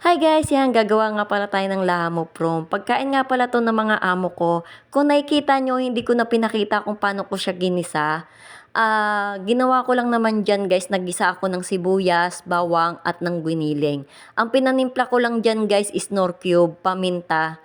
Hi guys, yan gagawa nga pala tayo ng lahamo from. Pagkain nga pala 'to ng mga amo ko. Kung nakikita nyo, hindi ko na pinakita kung paano ko siya ginisa. Ginawa ko lang naman diyan guys, naggisa ako ng sibuyas, bawang at ng gwiniling. Ang pinanimpla ko lang diyan guys is nor cube, paminta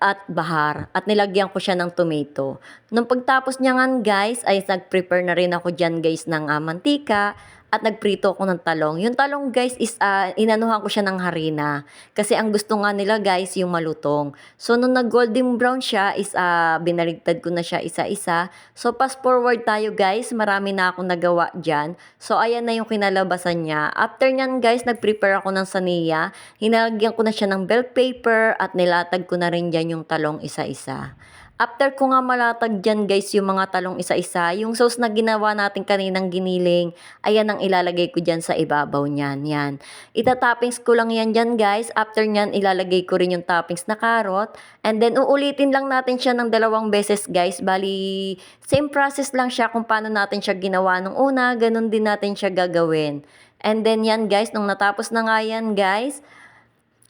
at bahar at nilagyan ko siya ng tomato. Nung pagtapos niyan guys ay nag-prepare na rin ako diyan guys ng mantika at nagprito ako ng talong. Yung talong guys is inanuhan ko siya ng harina kasi ang gusto nga nila guys yung malutong. So nung nag golden brown siya is binaligtad ko na siya isa-isa. So fast forward tayo guys, marami na akong nagawa diyan. So ayan na yung kinalabasan niya. After niyan guys, nag-prepare ako ng saniya. Hinalagyan ko na siya ng bell paper at nilatag ko na rin diyan yung talong isa-isa. After ko nga malatag dyan guys yung mga talong isa-isa, yung sauce na ginawa natin kaninang giniling, ayan ang ilalagay ko dyan sa ibabaw niyan. Yan. Itatoppings ko lang yan dyan guys. After nyan, ilalagay ko rin yung toppings na carrot. And then, uulitin lang natin siya ng 2 beses guys. Bali, same process lang siya kung paano natin siya ginawa nung una. Ganun din natin siya gagawin. And then yan guys, nung natapos na nga yan guys,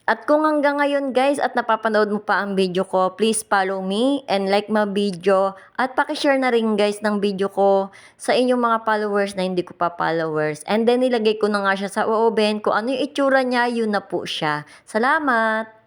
at kung hanggang ngayon guys at napapanood mo pa ang video ko, please follow me and like my video at pakishare na rin guys ng video ko sa inyong mga followers na hindi ko pa followers. And then nilagay ko na nga siya sa oven. Kung ano yung itsura niya, yun na po siya. Salamat!